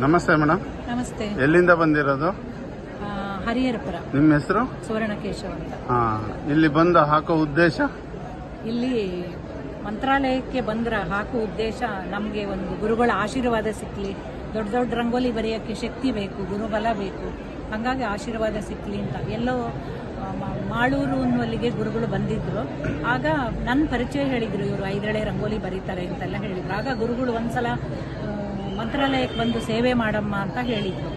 ನಮಸ್ತೆ ಮೇಡಮ್. ನಮಸ್ತೆ. ಎಲ್ಲಿಂದ ಬಂದಿರೋದು? ಹರಿಹರಪುರ. ನಿಮ್ಮ ಹೆಸರು? ಸುವರ್ಣಕೇಶವ ಅಂತ. ಇಲ್ಲಿ ಬಂದು ಹಾಕೋ ಉದ್ದೇಶ? ಇಲ್ಲಿ ಮಂತ್ರಾಲಯಕ್ಕೆ ಹಾಕೋ ಉದ್ದೇಶ ನಮಗೆ ಒಂದು ಗುರುಗಳ ಆಶೀರ್ವಾದ ಸಿಕ್ಕಲಿ, ದೊಡ್ಡ ದೊಡ್ಡ ರಂಗೋಲಿ ಬರೆಯೋಕ್ಕೆ ಶಕ್ತಿ ಬೇಕು, ಗುರುಬಲ ಬೇಕು, ಹಾಗಾಗಿ ಆಶೀರ್ವಾದ ಸಿಕ್ಕಲಿ ಅಂತ. ಎಲ್ಲೋ ಮಾಳೂರು ಅನ್ನುವಲ್ಲಿಗೆ ಗುರುಗಳು ಬಂದಿದ್ರು. ಆಗ ನನ್ನ ಪರಿಚಯ ಹೇಳಿದರು, ಇವರು 5 ಎಳೆ ರಂಗೋಲಿ ಬರೀತಾರೆ ಅಂತೆಲ್ಲ ಹೇಳಿದರು. ಆಗ ಗುರುಗಳು ಒಂದ್ಸಲ ಮಂತ್ರಾಲಯಕ್ಕೆ ಬಂದು ಸೇವೆ ಮಾಡಮ್ಮ ಅಂತ ಹೇಳಿದರು.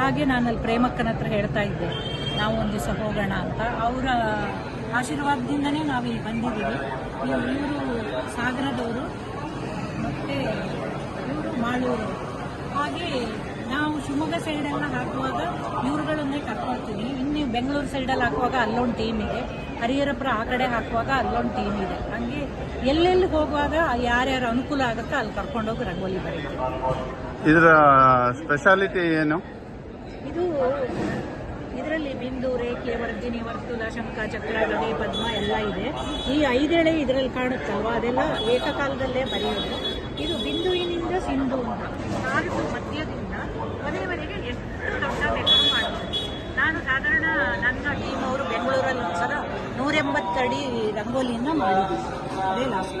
ಹಾಗೆ ನಾನು ಅಲ್ಲಿ ಪ್ರೇಮಕ್ಕನ ಹತ್ರ ಹೇಳ್ತಾ ಇದ್ದೆ, ನಾವು ಒಂದು ದಿವಸ ಹೋಗೋಣ ಅಂತ. ಅವರ ಆಶೀರ್ವಾದದಿಂದನೇ ನಾವಿಲ್ಲಿ ಬಂದಿದ್ದೀವಿ. ಇವರು ಸಾಗರದವರು ಮತ್ತು ಇವರು ಮಾಳೂರು. ಹಾಗೆ ನಾವು ಶಿವಮೊಗ್ಗ ಸೈಡೆಲ್ಲ ಹಾಕುವಾಗ ಇವ್ರುಗಳನ್ನೇ ಕರ್ಕೊಳ್ತೀವಿ. ಇನ್ನು ಬೆಂಗಳೂರು ಸೈಡಲ್ಲಿ ಹಾಕುವಾಗ ಅಲ್ಲೊಂದು ಟೀಮ್ ಇದೆ, ಹರಿಹರಪುರ ಆ ಕಡೆ ಹಾಕುವಾಗ ಅಲ್ಲೊಂದು ಟೀಮ್ ಇದೆ. ಹಾಗೆ ಎಲ್ಲೆಲ್ಲಿ ಹೋಗುವಾಗ ಯಾರ್ಯಾರು ಅನುಕೂಲ ಆಗುತ್ತೋ ಅಲ್ಲಿ ಕರ್ಕೊಂಡೋಗಿ ರಂಗೋಲಿ ಬರೀತೀವಿ. ಇದರ ಸ್ಪೆಷಾಲಿಟಿ ಏನು? ಇದರಲ್ಲಿ ಬಿಂದು, ರೇಖೆ, ವರ್ಜಿನಿ, ವರ್ತುಲ, ಶಂಖ, ಚಕ್ರ, ಗದೆ, ಪದ್ಮ ಎಲ್ಲ ಇದೆ. ಈ 5 ಎಳೆ ಇದರಲ್ಲಿ ಕಾಣುತ್ತಲ್ವ, ಅದೆಲ್ಲ ಏಕಕಾಲದಲ್ಲೇ ಬರೆಯೋದು. ಇದು ಬಿಂದುವಿನಿಂದ ಸಿಂಧು ಅಂತ ನಾಲ್ಕು ಮಧ್ಯದಿಂದ ಕೊನೆಯವರೆಗೆ ಎಷ್ಟು ದೊಡ್ಡ ಬೇಕಾದ್ರೂ ಮಾಡ್ಬೋದು. ನಾನು ಸಾಧಾರಣ ನನ್ನ ಟೀಮ್ ಅವರು ಬೆಂಗಳೂರಲ್ಲಿ ಒಂದ್ಸಲ 180 ಅಡಿ ರಂಗೋಲಿಯಿಂದ ಮಾಡಿದ್ವಿ. ಅದೇ ಲಾಸ್ಟ್.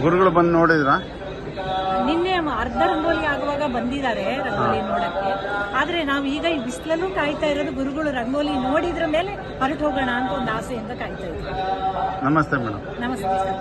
ಗುರುಗಳು ಬಂದು ನೋಡಿದ್ರಾ? ನಿನ್ನೆ ಅರ್ಧ ರಂಗೋಲಿ ಆಗುವಾಗ ಬಂದಿದ್ದಾರೆ ರಂಗೋಲಿ ನೋಡಕ್ಕೆ. ಆದ್ರೆ ನಾವು ಈಗ ಈ ಬಿಸಿಲಲ್ಲೂ ಕಾಯ್ತಾ ಇರೋದು ಗುರುಗಳು ರಂಗೋಲಿ ನೋಡಿದ್ರ ಮೇಲೆ ಹೊರಟು ಹೋಗೋಣ ಅಂತ ಒಂದು ಆಸೆಯಿಂದ ಕಾಯ್ತಾ ಇದ್ದೀವಿ. ನಮಸ್ತೆ ಮೇಡಮ್. ನಮಸ್ತೆ ಸರ್.